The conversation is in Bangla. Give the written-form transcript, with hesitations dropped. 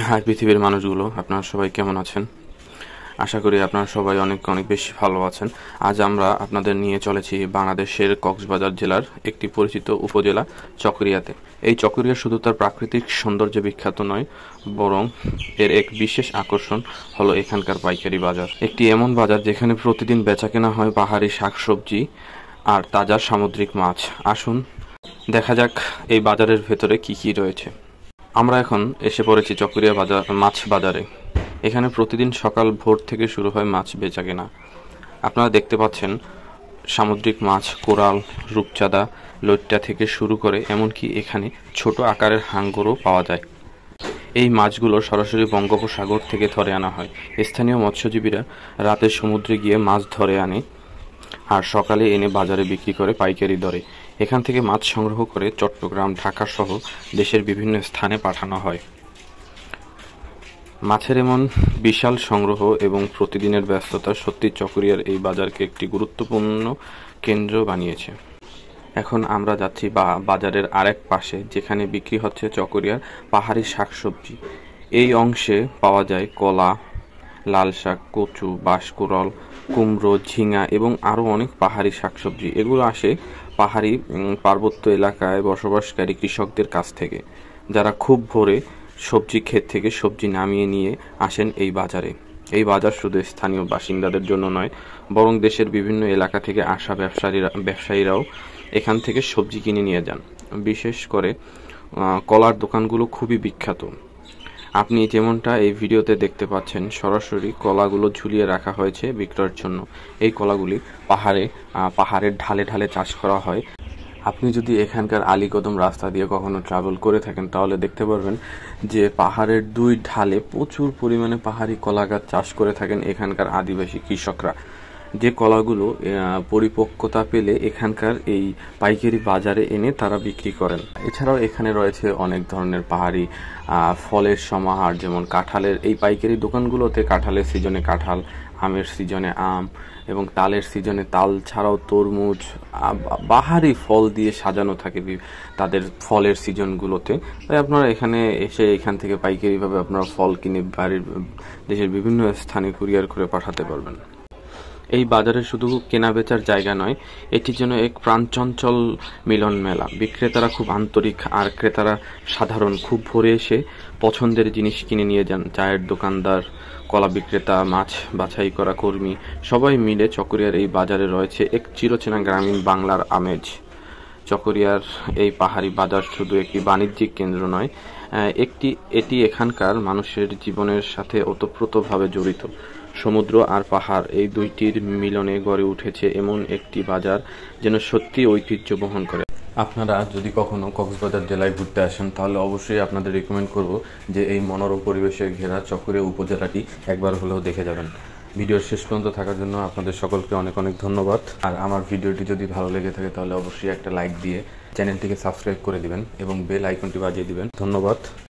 হাই পৃথিবীর মানুষগুলো, আপনারা সবাই কেমন আছেন? আশা করি আপনারা সবাই অনেক অনেক বেশি ভালো আছেন। আজ আমরা আপনাদের নিয়ে চলেছি বাংলাদেশের কক্সবাজার জেলার একটি পরিচিত উপজেলা চকরিয়াতে। এই চকরিয়া শুধু তার প্রাকৃতিক সৌন্দর্যে বিখ্যাত নয়, বরং এর এক বিশেষ আকর্ষণ হলো এখানকার পাইকারি বাজার। একটি এমন বাজার যেখানে প্রতিদিন বেচাকেনা হয় পাহাড়ি শাকসবজি আর তাজা সামুদ্রিক মাছ। আসুন দেখা যাক এই বাজারের ভেতরে কি কি রয়েছে। আমরা এখন এসে পড়েছি চকরিয়া মাছ বাজারে। এখানে প্রতিদিন সকাল ভোর থেকে শুরু হয় মাছ বেচাকেনা। আপনারা দেখতে পাচ্ছেন সামুদ্রিক মাছ, কোরাল, রূপচাঁদা, লইট্টা থেকে শুরু করে এমনকি এখানে ছোট আকারের হাঙ্গরও পাওয়া যায়। এই মাছগুলো সরাসরি বঙ্গোপসাগর থেকে ধরে আনা হয়। স্থানীয় মৎস্যজীবীরা রাতে সমুদ্রে গিয়ে মাছ ধরে আনে আর সকালে এনে বাজারে বিক্রি করে পাইকারি দরে। এখান থেকে মাছ সংগ্রহ করে চট্টগ্রাম, ঢাকা সহ দেশের বিভিন্ন স্থানে পাঠানো হয়। মাছের এমন বিশাল সংগ্রহ এবং প্রতিদিনের ব্যস্ততা সত্যি চকরিয়ার এই বাজারকে একটি গুরুত্বপূর্ণ কেন্দ্র বানিয়েছে। এখন আমরা যাচ্ছি বাজারের আরেক পাশে, যেখানে বিক্রি হচ্ছে চকরিয়ার পাহাড়ি শাকসবজি। এই অংশে পাওয়া যায় কলা, লাল শাক, কচু, বাঁশকুড়াল, কুমড়ো, ঝিঙা এবং আরও অনেক পাহাড়ি শাকসবজি। এগুলো আসে পাহাড়ি পার্বত্য এলাকায় বসবাসকারী কৃষকদের কাছ থেকে, যারা খুব ভোরে সবজি ক্ষেত থেকে সবজি নামিয়ে নিয়ে আসেন এই বাজারে। এই বাজার শুধু স্থানীয় বাসিন্দাদের জন্য নয়, বরং দেশের বিভিন্ন এলাকা থেকে আসা ব্যবসায়ীরাও এখান থেকে সবজি কিনে নিয়ে যান। বিশেষ করে কলার দোকানগুলো খুবই বিখ্যাত। আপনি যেমনটা এই ভিডিওতে দেখতে পাচ্ছেন, সরাসরি কলাগুলো ঝুলিয়ে রাখা হয়েছে বিক্রয়ের জন্য। এই কলাগুলি পাহাড়ের ঢালে ঢালে চাষ করা হয়। আপনি যদি এখানকার আলীকদম রাস্তা দিয়ে কখনো ট্রাভেল করে থাকেন, তাহলে দেখতে পারবেন যে পাহাড়ের দুই ঢালে প্রচুর পরিমাণে পাহাড়ি কলা গাছ চাষ করে থাকেন এখানকার আদিবাসী কৃষকরা। যে কলাগুলো পরিপক্কতা পেলে এখানকার এই পাইকারি বাজারে এনে তারা বিক্রি করেন। এছাড়াও এখানে রয়েছে অনেক ধরনের পাহাড়ি ফলের সমাহার, যেমন কাঁঠালের। এই পাইকারি দোকানগুলোতে কাঁঠালের সিজনে কাঁঠাল, আমের সিজনে আম এবং তালের সিজনে তাল ছাড়াও তরমুজ, বাহারি ফল দিয়ে সাজানো থাকে তাদের ফলের সিজনগুলোতে। তাই আপনারা এখানে এসে এখান থেকে পাইকারিভাবে আপনারা ফল কিনে দেশের বিভিন্ন স্থানে কুরিয়ার করে পাঠাতে পারবেন। এই বাজারে শুধু কেনাবেচার জায়গা নয়, এটি যেন এক প্রাণচঞ্চল মিলন মেলা। বিক্রেতারা খুব আন্তরিক আর ক্রেতারা সাধারণ। খুব ভোরে এসে পছন্দের জিনিস কিনে নিয়ে যান। চায়ের দোকানদার, কলা বিক্রেতা, মাছ বাছাই করা কর্মী, সবাই মিলে চকরিয়ার এই বাজারে রয়েছে এক চিরচেনা গ্রামীণ বাংলার আমেজ। চকরিয়ার এই পাহাড়ি বাজার শুধু একটি বাণিজ্যিক কেন্দ্র নয়, এটি এখানকার মানুষের জীবনের সাথে ওতপ্রোতভাবে জড়িত। সমুদ্র আর পাহাড়, এই দুইটির মিলনে গড়ে উঠেছে এমন একটি বাজার যেন সত্যি ঐতিহ্য বহন করে। আপনারা যদি কখনো কক্সবাজার জেলায় ঘুরতে আসেন, তাহলে অবশ্যই আপনাদের রিকমেন্ড করব যে এই মনোরম পরিবেশে ঘেরা চকরিয়া উপজেলাটি একবার হলেও দেখে যাবেন। ভিডিওর শেষ পর্যন্ত থাকার জন্য আপনাদের সকলকে অনেক অনেক ধন্যবাদ। আর আমার ভিডিওটি যদি ভালো লেগে থাকে, তাহলে অবশ্যই একটা লাইক দিয়ে চ্যানেলটিকে সাবস্ক্রাইব করে দিবেন এবং বেল আইকনটি বাজিয়ে দিবেন। ধন্যবাদ।